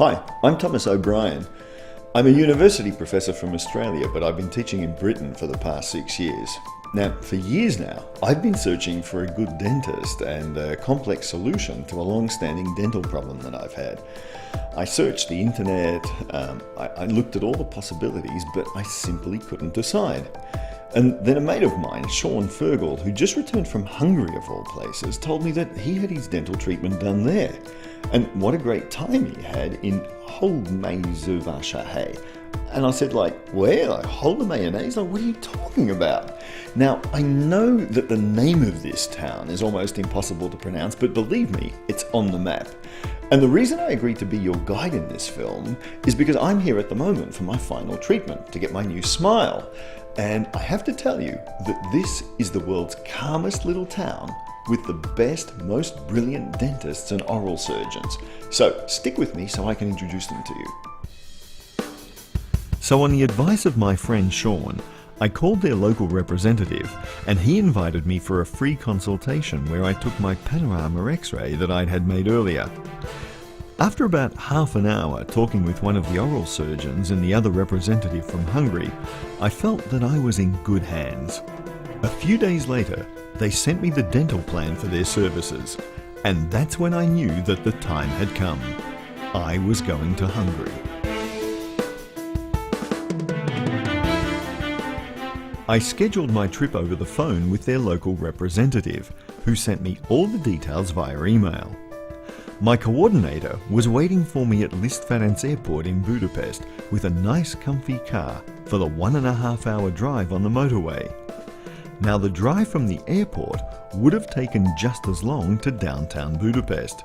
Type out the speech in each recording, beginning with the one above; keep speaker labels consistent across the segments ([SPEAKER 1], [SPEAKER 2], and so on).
[SPEAKER 1] Hi, I'm Thomas O'Brien. I'm a university professor from Australia, but I've been teaching in Britain for the past 6 years. Now, for years now, I've been searching for a good dentist and a complex solution to a long-standing dental problem that I've had. I searched the internet, I looked at all the possibilities, but I simply couldn't decide. And then a mate of mine, Sean Fergold, who just returned from Hungary of all places, told me that he had his dental treatment done there. And what a great time he had in Holmezővásárhely. And I said, where? Mayonnaise? What are you talking about? Now, I know that the name of this town is almost impossible to pronounce, but believe me, it's on the map. And the reason I agreed to be your guide in this film is because I'm here at the moment for my final treatment to get my new smile. And I have to tell you that this is the world's calmest little town with the best, most brilliant dentists and oral surgeons. So stick with me so I can introduce them to you. So on the advice of my friend Sean, I called their local representative and he invited me for a free consultation where I took my panorama x-ray that I'd had made earlier. After about half an hour talking with one of the oral surgeons and the other representative from Hungary, I felt that I was in good hands. A few days later, they sent me the dental plan for their services, and that's when I knew that the time had come. I was going to Hungary. I scheduled my trip over the phone with their local representative, who sent me all the details via email. My coordinator was waiting for me at Liszt-Ferenc Airport in Budapest with a nice comfy car for the 1.5 hour drive on the motorway. Now the drive from the airport would have taken just as long to downtown Budapest,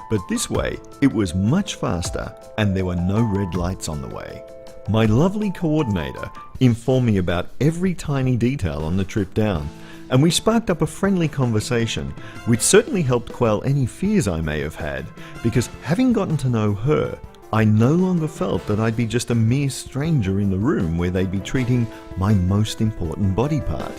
[SPEAKER 1] but this way it was much faster and there were no red lights on the way. My lovely coordinator informed me about every tiny detail on the trip down, and we sparked up a friendly conversation which certainly helped quell any fears I may have had, because having gotten to know her, I no longer felt that I'd be just a mere stranger in the room where they'd be treating my most important body part.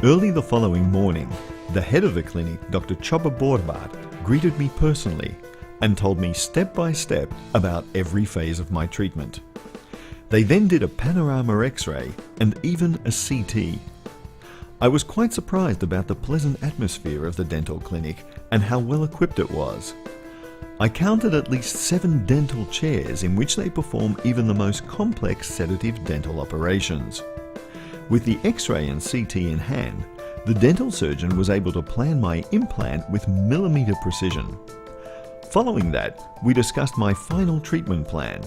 [SPEAKER 1] Early the following morning, the head of the clinic, Dr. Csaba Borbát, greeted me personally and told me step by step about every phase of my treatment. They then did a panorama x-ray and even a CT. I was quite surprised about the pleasant atmosphere of the dental clinic and how well equipped it was. I counted at least 7 dental chairs in which they perform even the most complex sedative dental operations. With the x-ray and CT in hand, the dental surgeon was able to plan my implant with millimeter precision. Following that, we discussed my final treatment plan.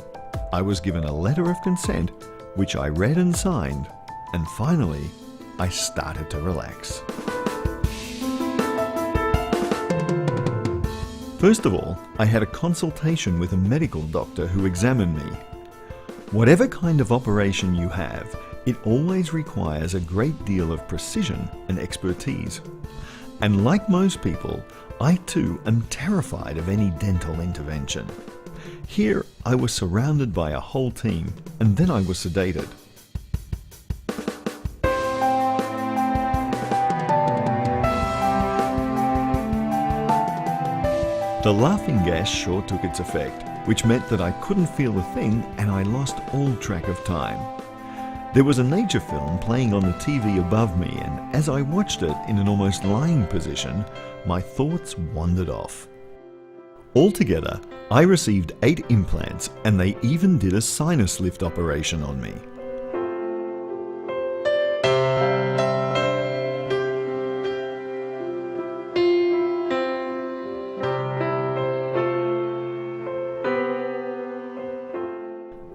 [SPEAKER 1] I was given a letter of consent, which I read and signed, and finally, I started to relax. First of all, I had a consultation with a medical doctor who examined me. Whatever kind of operation you have, it always requires a great deal of precision and expertise. And like most people, I too am terrified of any dental intervention. Here, I was surrounded by a whole team, and then I was sedated. The laughing gas sure took its effect, which meant that I couldn't feel a thing and I lost all track of time. There was a nature film playing on the TV above me, and as I watched it in an almost lying position, my thoughts wandered off. Altogether, I received 8 implants and they even did a sinus lift operation on me.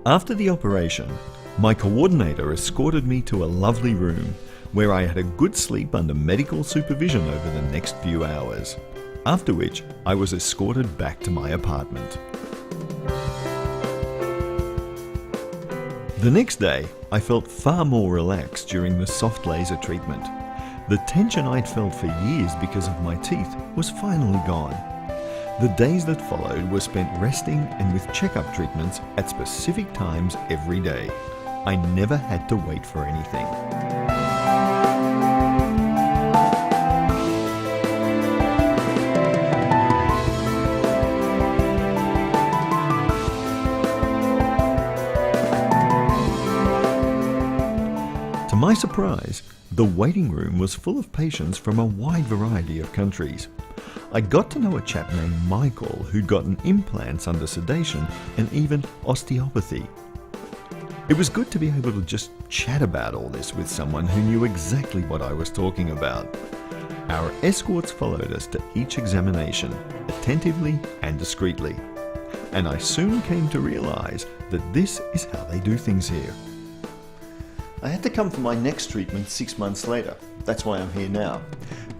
[SPEAKER 1] After the operation, my coordinator escorted me to a lovely room where I had a good sleep under medical supervision over the next few hours, after which I was escorted back to my apartment. The next day, I felt far more relaxed during the soft laser treatment. The tension I'd felt for years because of my teeth was finally gone. The days that followed were spent resting and with checkup treatments at specific times every day. I never had to wait for anything. surprise, the waiting room was full of patients from a wide variety of countries. I got to know a chap named Michael who'd gotten implants under sedation and even osteopathy. It was good to be able to just chat about all this with someone who knew exactly what I was talking about. Our escorts followed us to each examination, attentively and discreetly. And I soon came to realize that this is how they do things here. I had to come for my next treatment 6 months later. That's why I'm here now.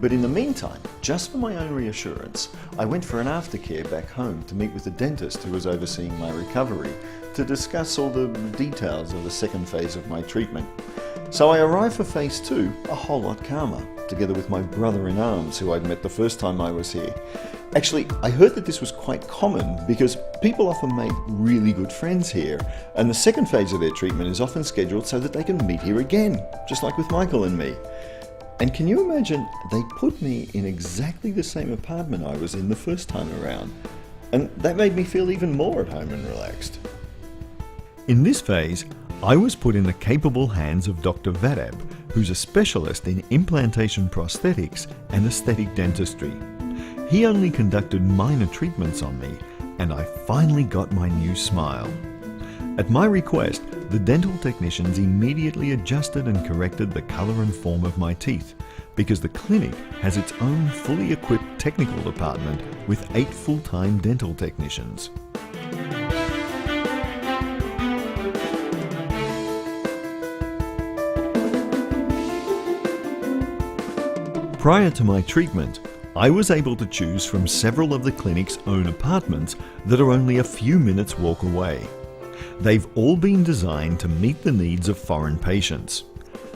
[SPEAKER 1] But in the meantime, just for my own reassurance, I went for an aftercare back home to meet with the dentist who was overseeing my recovery to discuss all the details of the second phase of my treatment. So I arrived for phase 2 a whole lot calmer, together with my brother-in-arms who I'd met the first time I was here. Actually, I heard that this was quite common because people often make really good friends here, and the second phase of their treatment is often scheduled so that they can meet here again, just like with Michael and me. And can you imagine, they put me in exactly the same apartment I was in the first time around, and that made me feel even more at home and relaxed. In this phase, I was put in the capable hands of Dr. Vadab, who's a specialist in implantation prosthetics and aesthetic dentistry. He only conducted minor treatments on me, and I finally got my new smile. At my request, the dental technicians immediately adjusted and corrected the colour and form of my teeth, because the clinic has its own fully equipped technical department with 8 full-time dental technicians. Prior to my treatment, I was able to choose from several of the clinic's own apartments that are only a few minutes walk away. They've all been designed to meet the needs of foreign patients.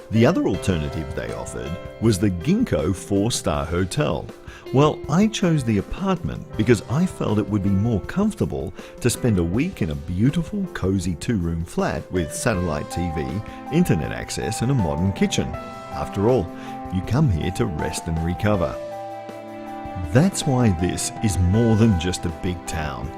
[SPEAKER 1] The other alternative they offered was the Ginkgo 4-star hotel. Well, I chose the apartment because I felt it would be more comfortable to spend a week in a beautiful, cozy 2-room flat with satellite TV, internet access and a modern kitchen. After all, you come here to rest and recover. That's why this is more than just a big town.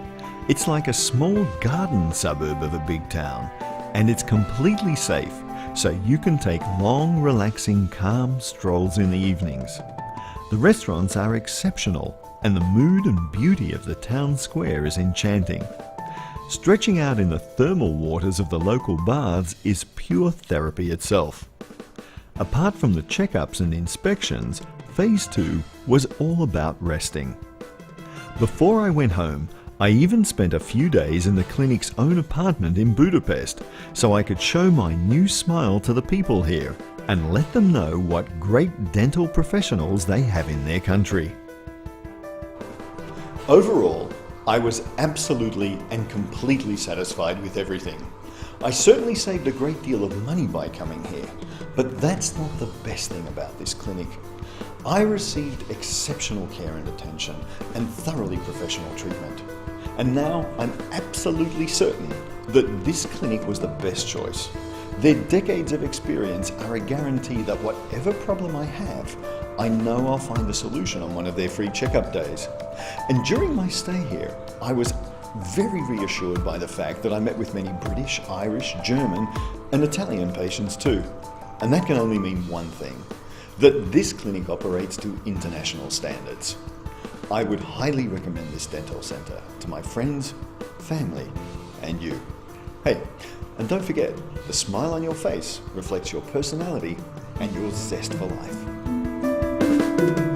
[SPEAKER 1] It's like a small garden suburb of a big town, and it's completely safe, so you can take long, relaxing, calm strolls in the evenings. The restaurants are exceptional, and the mood and beauty of the town square is enchanting. Stretching out in the thermal waters of the local baths is pure therapy itself. Apart from the checkups and inspections, Phase 2 was all about resting. Before I went home, I even spent a few days in the clinic's own apartment in Budapest so I could show my new smile to the people here and let them know what great dental professionals they have in their country. Overall, I was absolutely and completely satisfied with everything. I certainly saved a great deal of money by coming here, but that's not the best thing about this clinic. I received exceptional care and attention and thoroughly professional treatment. And now I'm absolutely certain that this clinic was the best choice. Their decades of experience are a guarantee that whatever problem I have, I know I'll find a solution on one of their free checkup days. And during my stay here, I was very reassured by the fact that I met with many British, Irish, German and Italian patients too. And that can only mean one thing, that this clinic operates to international standards. I would highly recommend this dental centre to my friends, family and you. Hey, and don't forget, the smile on your face reflects your personality and your zest for life.